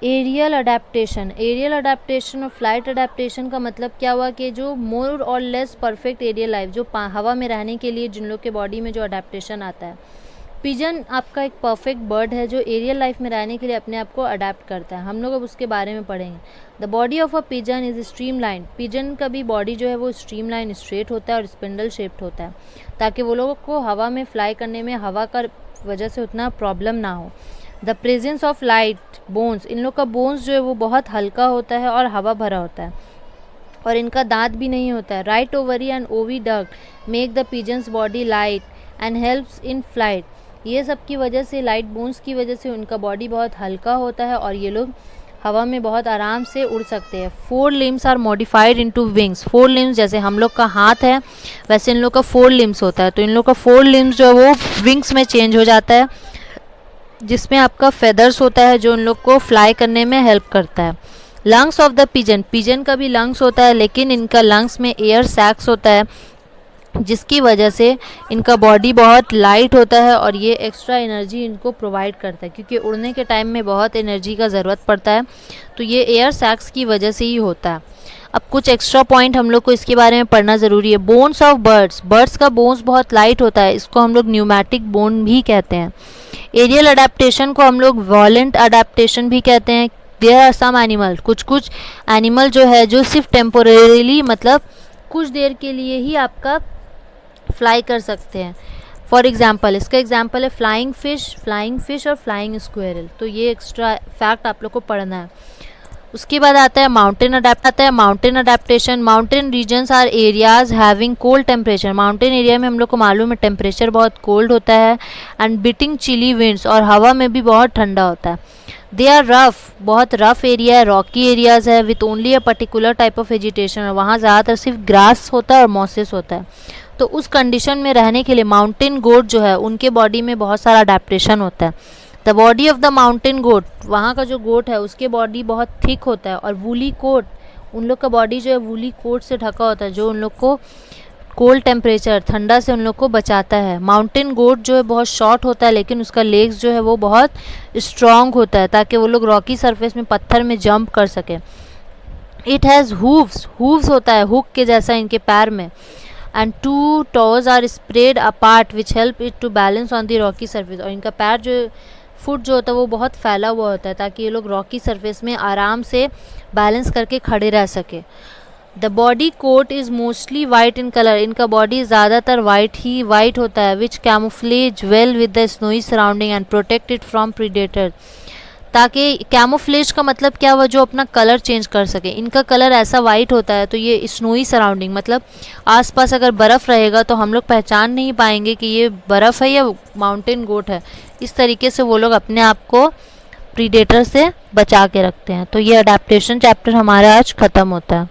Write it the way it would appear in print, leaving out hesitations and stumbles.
Aerial adaptation, aerial adaptation और flight adaptation का मतलब क्या हुआ कि जो मोर और लेस परफेक्ट एरियल लाइफ, जो हवा में रहने के लिए जिन लोग के बॉडी में जो अडेप्टेशन आता है। पिजन आपका एक परफेक्ट बर्ड है जो एरियल लाइफ में रहने के लिए अपने आप को अडेप्ट करता है। हम लोग अब उसके बारे में पढ़ेंगे। The body of a pigeon is streamline, pigeon का भी बॉडी जो है वो स्ट्रीमलाइन स्ट्रेट होता है और स्पिंडल शेप्ड होता है, ताकि वो लोगों को हवा में फ्लाई करने में हवा का वजह से उतना प्रॉब्लम ना हो। The presence of light bones, इन लोग का बोन्स जो है वो बहुत हल्का होता है और हवा भरा होता है, और इनका दांत भी नहीं होता है। Right ovary and oviduct make the pigeon's body light and helps in flight, ये सब की वजह से, लाइट बोन्स की वजह से उनका बॉडी बहुत हल्का होता है और ये लोग हवा में बहुत आराम से उड़ सकते हैं। 4 limbs are modified into wings, 4 limbs जैसे हम लोग का हाथ है वैसे इन लोग का 4 लिम्स होता है, तो इन लोग का 4 लिम्स जो है वो विंग्स में चेंज हो जाता है, जिसमें आपका फेदर्स होता है जो उन लोग को फ्लाई करने में हेल्प करता है। Lungs of the pigeon, pigeon का भी लंग्स होता है लेकिन इनका लंग्स में एयर सैक्स होता है, जिसकी वजह से इनका बॉडी बहुत लाइट होता है और ये एक्स्ट्रा एनर्जी इनको प्रोवाइड करता है, क्योंकि उड़ने के टाइम में बहुत एनर्जी का ज़रूरत पड़ता है, तो ये एयर सैक्स की वजह से ही होता है। अब कुछ एक्स्ट्रा पॉइंट हम लोग को इसके बारे में पढ़ना ज़रूरी है। बोन्स ऑफ बर्ड्स, बर्ड्स का बोन्स बहुत लाइट होता है, इसको हम लोग न्यूमैटिक बोन भी कहते हैं। एरियल अडेप्टेशन को हम लोग वॉलेंट अडेप्टेशन भी कहते हैं। देयर आर सम एनिमल, कुछ एनिमल जो है जो सिर्फ टेम्पोरेरीली, मतलब कुछ देर के लिए ही आपका फ्लाई कर सकते हैं। फॉर एग्जाम्पल, इसका एग्जाम्पल है फ्लाइंग फिश और फ्लाइंग स्क्वेरल, तो ये एक्स्ट्रा फैक्ट आप लोग को पढ़ना है। उसके बाद आता है mountain adaptation. Mountain regions are areas having cold temperature, mountain area में हम लोग को मालूम है टेम्परेचर बहुत कोल्ड होता है, एंड बिटिंग चिली विंड्स, और हवा में भी बहुत ठंडा होता है। दे आर रफ, बहुत रफ एरिया है, रॉकी एरियाज है, with only a particular type of vegetation, और वहाँ ज़्यादातर सिर्फ ग्रास होता है और मॉसेस होता है। तो उस कंडीशन में रहने के लिए माउंटेन गोट जो है उनके बॉडी में बहुत सारा अडेप्टेशन होता है। The body of the mountain goat, वहाँ का जो गोट है उसके बॉडी बहुत थिक होता है, और वूली कोट, उन लोग का बॉडी जो है वूली कोट से ढका होता है, जो उन लोग को कोल्ड टेम्परेचर, ठंडा से उन लोग को बचाता है। माउंटेन गोट जो है बहुत शॉर्ट होता है लेकिन उसका लेग्स जो है वो बहुत स्ट्रॉन्ग होता है, ताकि वो लोग रॉकी सरफेस में, पत्थर में जंप कर सके। इट हैज़ हूव्स, हूव्स होता है हुक के जैसा इनके पैर में, and 2 toes are spread apart which help it to balance on the rocky surface, और इनका पैर जो फुट जो होता है वो बहुत फैला हुआ होता है, ताकि ये लोग रॉकी सरफेस में आराम से बैलेंस करके खड़े रह सके। The body coat is mostly white in colour, इनका बॉडी ज़्यादातर वाइट होता है, which camouflage well with the snowy surrounding and protect it from predator, ताकि कैमोफ्लेज का मतलब क्या हुआ, जो अपना कलर चेंज कर सके। इनका कलर ऐसा वाइट होता है, तो ये स्नोई सराउंडिंग, मतलब आसपास अगर बर्फ़ रहेगा तो हम लोग पहचान नहीं पाएंगे कि ये बर्फ़ है या माउंटेन गोट है। इस तरीके से वो लोग अपने आप को प्रीडेटर से बचा के रखते हैं। तो ये अडेप्टेशन चैप्टर हमारा आज ख़त्म होता है।